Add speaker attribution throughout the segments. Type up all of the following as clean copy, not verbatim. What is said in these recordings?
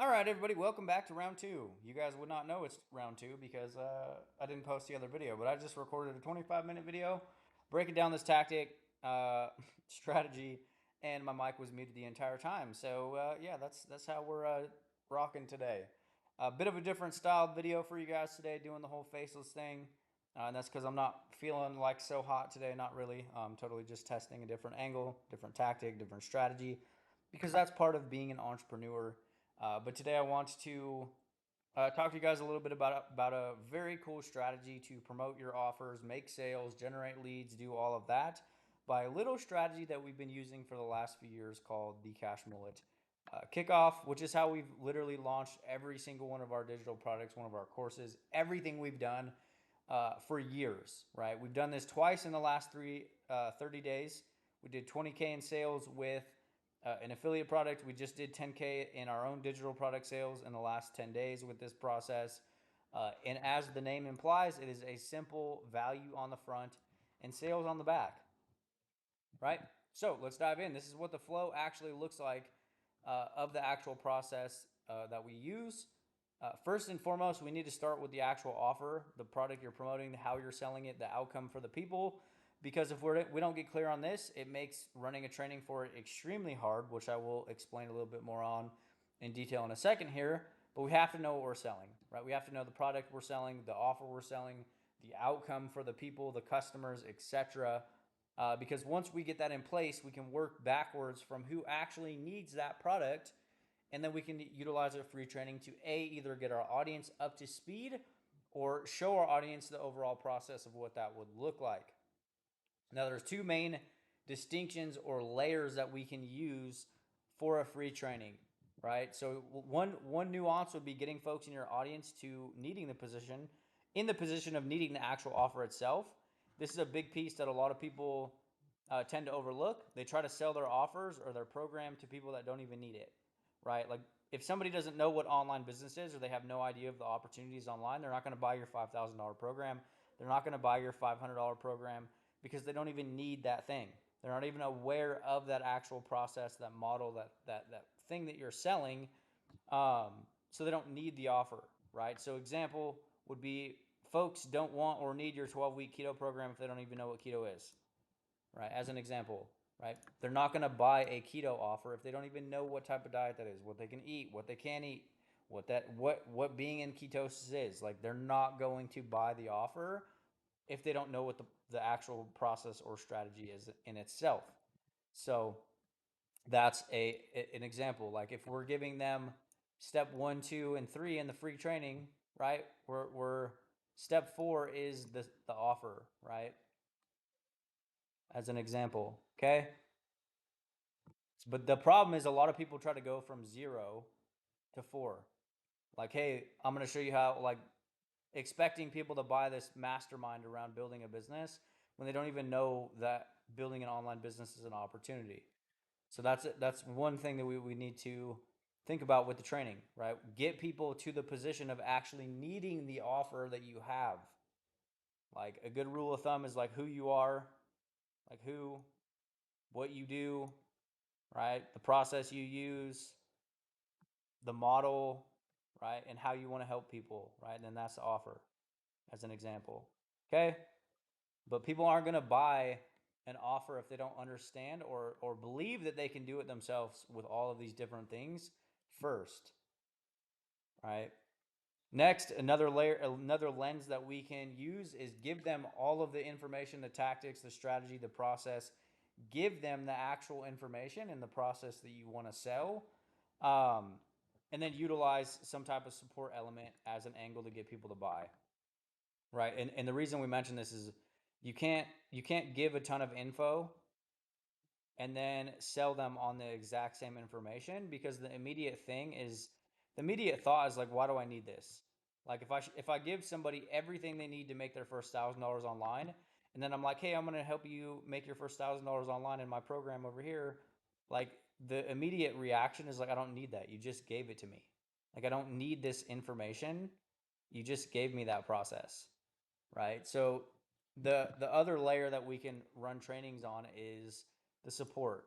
Speaker 1: All right, everybody, welcome back to round two. You guys would not know it's round two because I didn't post the other video, but I just recorded a 25-minute video breaking down this tactic, strategy, and my mic was muted the entire time. So yeah, that's how we're rocking today. A bit of a different style video for you guys today, doing the whole faceless thing, and that's because I'm not feeling like so hot today. Not really. I'm totally just testing a different angle, different tactic, different strategy, because that's part of being an entrepreneur. But today I want to talk to you guys a little bit about a very cool strategy to promote your offers, make sales, generate leads, do all of that by a little strategy that we've been using for the last few years called the Cash Mullet Kickoff, which is how we've literally launched every single one of our digital products, one of our courses, everything we've done for years, right? We've done this twice in the last 30 days. We did 20K in sales with an affiliate product. We just did 10K in our own digital product sales in the last 10 days with this process. And as the name implies, it is a simple value on the front and sales on the back, right? So let's dive in. This is what the flow actually looks like of the actual process that we use. First and foremost, we need to start with the actual offer, the product you're promoting, how you're selling it, the outcome for the people. Because if we don't get clear on this, it makes running a training for it extremely hard, which I will explain a little bit more on in detail in a second here. But we have to know what we're selling, right? We have to know the product we're selling, the offer we're selling, the outcome for the people, the customers, etc. Because once we get that in place, we can work backwards from who actually needs that product, and then we can utilize our free training to either get our audience up to speed or show our audience the overall process of what that would look like. Now, there's two main distinctions or layers that we can use for a free training, right? So one nuance would be getting folks in your audience to needing the position, in the position of needing the actual offer itself. This is a big piece that a lot of people tend to overlook. They try to sell their offers or their program to people that don't even need it, right? Like if somebody doesn't know what online business is or they have no idea of the opportunities online, they're not going to buy your $5,000 program. They're not going to buy your $500 program because they don't even need that thing. They're not even aware of that actual process, that model, that thing that you're selling. So they don't need the offer, right? So example would be folks don't want or need your 12-week keto program if they don't even know what keto is, right? As an example, right? They're not going to buy a keto offer if they don't even know what type of diet that is, what they can eat, what they can't eat, what being in ketosis is. Like they're not going to buy the offer if they don't know what the actual process or strategy is in itself. So that's an example. Like if we're giving them step 1, 2, and 3 in the free training, right? We're step 4 is the offer, right? As an example. Okay. But the problem is a lot of people try to go from 0 to 4. Like, hey, I'm going to show you how, like, expecting people to buy this mastermind around building a business when they don't even know that building an online business is an opportunity. So that's one thing that we need to think about with the training, right? Get people to the position of actually needing the offer that you have. Like a good rule of thumb is like who you are, like who, what you do, right? The process you use, the model, right? And how you want to help people, right? And then that's the offer as an example. Okay? But people aren't going to buy an offer if they don't understand or believe that they can do it themselves with all of these different things first, right? Next, another layer, another lens that we can use is give them all of the information, the tactics, the strategy, the process. Give them the actual information and the process that you want to sell. Um, and then utilize some type of support element as an angle to get people to buy. Right. And the reason we mention this is you can't give a ton of info and then sell them on the exact same information because the immediate thought is like, why do I need this? Like if I give somebody everything they need to make their first $1,000 online, and then I'm like, hey, I'm going to help you make your first $1,000 online in my program over here, like the immediate reaction is like, I don't need that. You just gave it to me. Like I don't need this information. You just gave me that process, right? So the other layer that we can run trainings on is the support.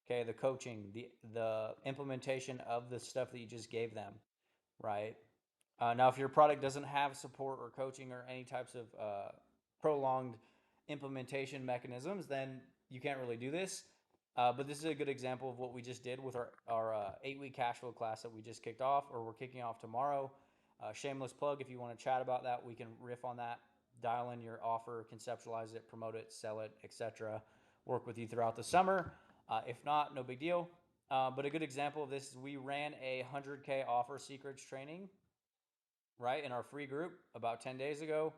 Speaker 1: Okay, the coaching, the implementation of the stuff that you just gave them, right? Now, if your product doesn't have support or coaching or any types of prolonged implementation mechanisms, then you can't really do this. But this is a good example of what we just did with our 8-week cash flow class that we just kicked off, or we're kicking off tomorrow. Shameless plug, if you want to chat about that, we can riff on that, dial in your offer, conceptualize it, promote it, sell it, etc. Work with you throughout the summer. If not, no big deal. But a good example of this is we ran a 100K offer secrets training, right, in our free group about 10 days ago.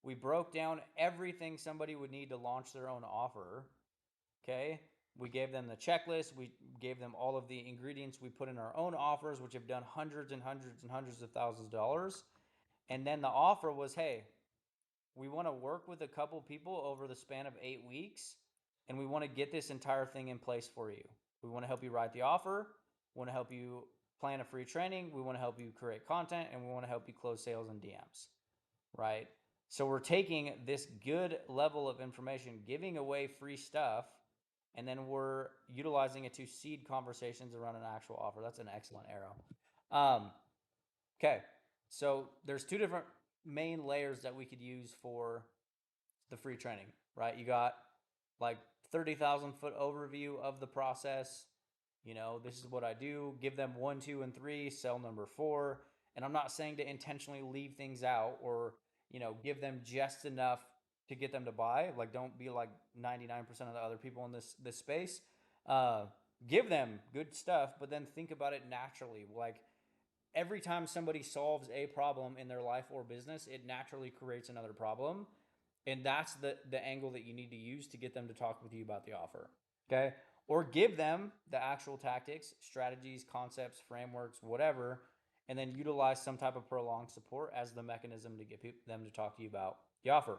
Speaker 1: We broke down everything somebody would need to launch their own offer. Okay. We gave them the checklist. We gave them all of the ingredients we put in our own offers, which have done hundreds and hundreds and hundreds of thousands of dollars. And then the offer was, hey, we want to work with a couple people over the span of 8 weeks, and we want to get this entire thing in place for you. We want to help you write the offer. We want to help you plan a free training. We want to help you create content, and we want to help you close sales and DMs, right? So we're taking this good level of information, giving away free stuff, and then we're utilizing it to seed conversations around an actual offer. That's an excellent arrow. Okay, so there's two different main layers that we could use for the free training, right? You got like 30,000 foot overview of the process. You know, this is what I do. Give them 1, 2, and 3, sell number 4. And I'm not saying to intentionally leave things out or, give them just enough to get them to buy. Like, don't be like 99% of the other people in this space. Uh, Give them good stuff, but then think about it naturally. Like, every time somebody solves a problem in their life or business, it naturally creates another problem. And that's the angle that you need to use to get them to talk with you about the offer. Okay. Or give them the actual tactics, strategies, concepts, frameworks, whatever, and then utilize some type of prolonged support as the mechanism to get them to talk to you about the offer.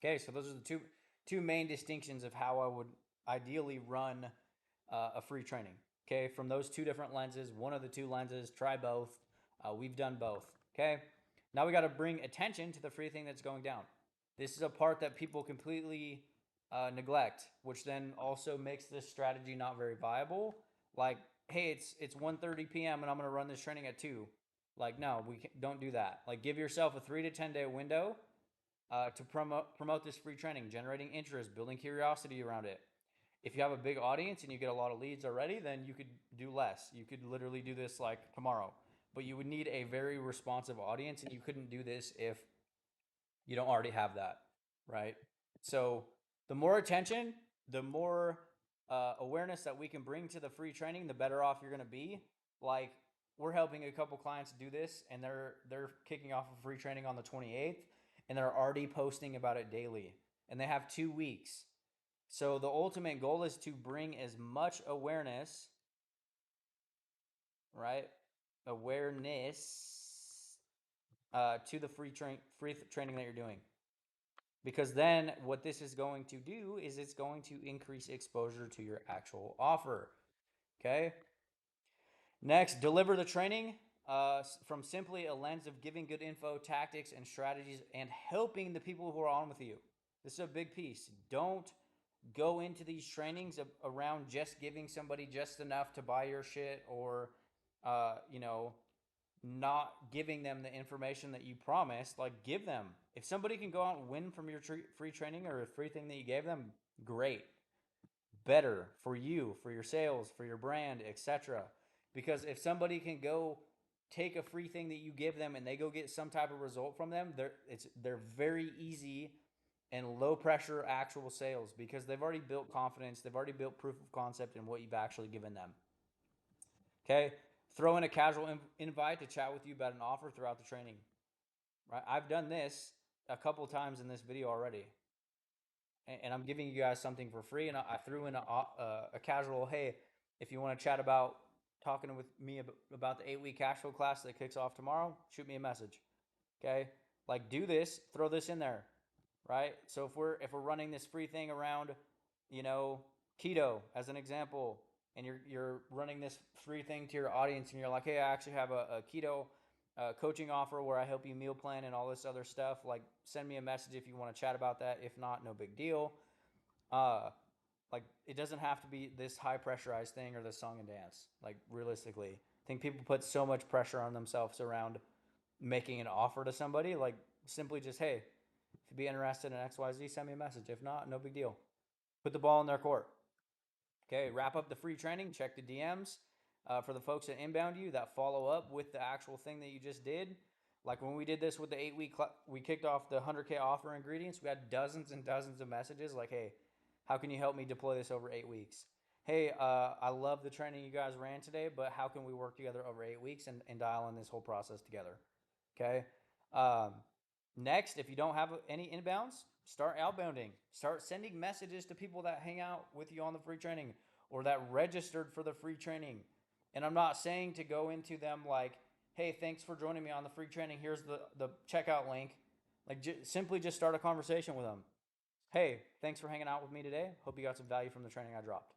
Speaker 1: Okay. So those are the two main distinctions of how I would ideally run a free training. Okay, from those two different lenses, one of the two lenses, try both. We've done both. Okay, now we got to bring attention to the free thing that's going down. This is a part that people completely neglect, which then also makes this strategy not very viable. Like, hey, it's 1:30 p.m. and I'm going to run this training at 2. Like, no, don't do that. Like, give yourself a 3 to 10 day window to promote this free training, generating interest, building curiosity around it. If you have a big audience and you get a lot of leads already, then you could do less. You could literally do this like tomorrow, but you would need a very responsive audience, and you couldn't do this if you don't already have that, right? So the more attention, the more awareness that we can bring to the free training, the better off you're going to be. Like, we're helping a couple clients do this, and they're kicking off a free training on the 28th, and they're already posting about it daily, and they have 2 weeks. So the ultimate goal is to bring as much awareness, right? Awareness to the free training that you're doing. Because then what this is going to do is it's going to increase exposure to your actual offer. Okay. Next, deliver the training from simply a lens of giving good info, tactics, and strategies, and helping the people who are on with you. This is a big piece. Don't go into these trainings around just giving somebody just enough to buy your shit, or, not giving them the information that you promised. Like, give them. If somebody can go out and win from your free training or a free thing that you gave them, great. Better for you, for your sales, for your brand, etc. Because if somebody can go take a free thing that you give them and they go get some type of result from them, they're very easy and low pressure actual sales, because they've already built confidence, they've already built proof of concept in what you've actually given them. Okay, throw in a casual invite to chat with you about an offer throughout the training. Right, I've done this a couple times in this video already, and I'm giving you guys something for free. And I threw in a casual, hey, if you want to chat about talking with me about the 8-week cash flow class that kicks off tomorrow, shoot me a message. Okay, like, do this, throw this in there. Right? So if we're running this free thing around, keto as an example, and you're running this free thing to your audience, and you're like, hey, I actually have a keto coaching offer where I help you meal plan and all this other stuff. Like, send me a message if you want to chat about that. If not, no big deal. Like, it doesn't have to be this high pressurized thing or this song and dance. Like realistically, I think people put so much pressure on themselves around making an offer to somebody. Like simply just, hey, if you'd be interested in XYZ, send me a message. If not, no big deal. Put the ball in their court. Okay, wrap up the free training, check the DMs. For the folks that inbound you, that follow up with the actual thing that you just did. Like when we did this with the 8 week, we kicked off the 100K offer ingredients. We had dozens and dozens of messages like, hey, how can you help me deploy this over 8 weeks? Hey, I love the training you guys ran today, but how can we work together over 8 weeks and dial in this whole process together? Okay. Um, Next, if you don't have any inbounds, start outbounding. Start sending messages to people that hang out with you on the free training or that registered for the free training. And I'm not saying to go into them like, hey, thanks for joining me on the free training. Here's the checkout link. Like, simply just start a conversation with them. Hey, thanks for hanging out with me today. Hope you got some value from the training I dropped.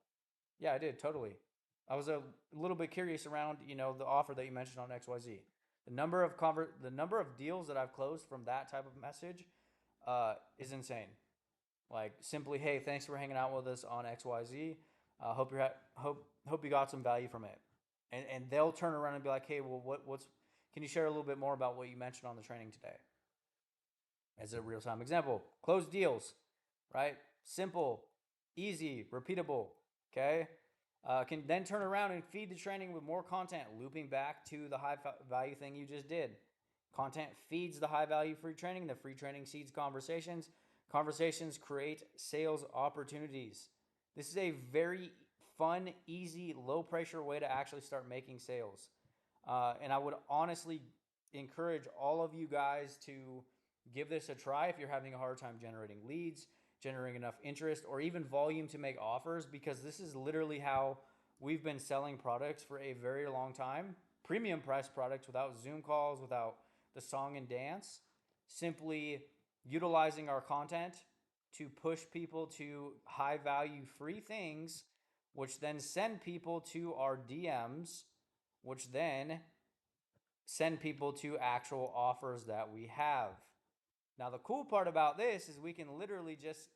Speaker 1: Yeah, I did, totally. I was a little bit curious around, the offer that you mentioned on XYZ. The number of deals that I've closed from that type of message is insane. Like simply, hey, thanks for hanging out with us on XYZ. Hope you got some value from it. And they'll turn around and be like, hey, well, what's can you share a little bit more about what you mentioned on the training today? As a real time example, closed deals, right? Simple, easy, repeatable. Okay. Can then turn around and feed the training with more content, looping back to the high value thing you just did. Content feeds the high value free training. The free training seeds conversations. Conversations create sales opportunities. This is a very fun, easy, low pressure way to actually start making sales. And I would honestly encourage all of you guys to give this a try if you're having a hard time generating leads, generating enough interest, or even volume to make offers, because this is literally how we've been selling products for a very long time. Premium price products without Zoom calls, without the song and dance, simply utilizing our content to push people to high value free things, which then send people to our DMs, which then send people to actual offers that we have. Now, the cool part about this is we can literally just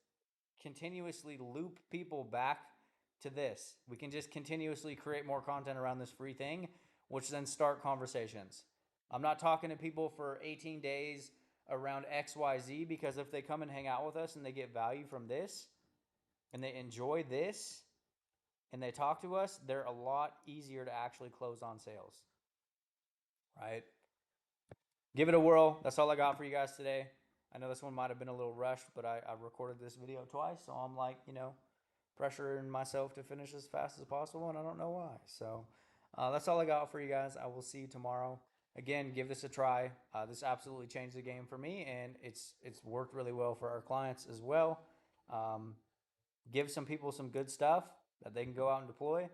Speaker 1: continuously loop people back to this. We can just continuously create more content around this free thing, which then start conversations. I'm not talking to people for 18 days around XYZ, because if they come and hang out with us and they get value from this and they enjoy this and they talk to us, they're a lot easier to actually close on sales, right? Give it a whirl. That's all I got for you guys today. I know this one might have been a little rushed, but I recorded this video twice, so I'm like, pressuring myself to finish as fast as possible, and I don't know why. So that's all I got for you guys. I will see you tomorrow. Again, give this a try. This absolutely changed the game for me, and it's worked really well for our clients as well. Um, Give some people some good stuff that they can go out and deploy.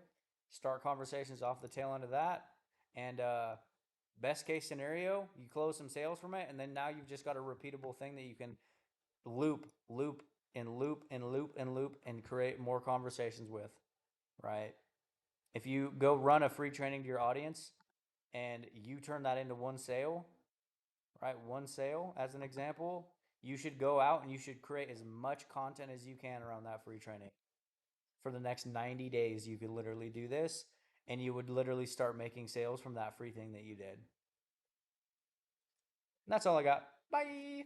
Speaker 1: Start conversations off the tail end of that, and best case scenario, you close some sales from it, and then now you've just got a repeatable thing that you can loop, loop, and loop, and loop, and loop, and create more conversations with, right? If you go run a free training to your audience and you turn that into one sale, right? One sale as an example, you should go out and you should create as much content as you can around that free training. For the next 90 days, you could literally do this and you would literally start making sales from that free thing that you did. And that's all I got. Bye.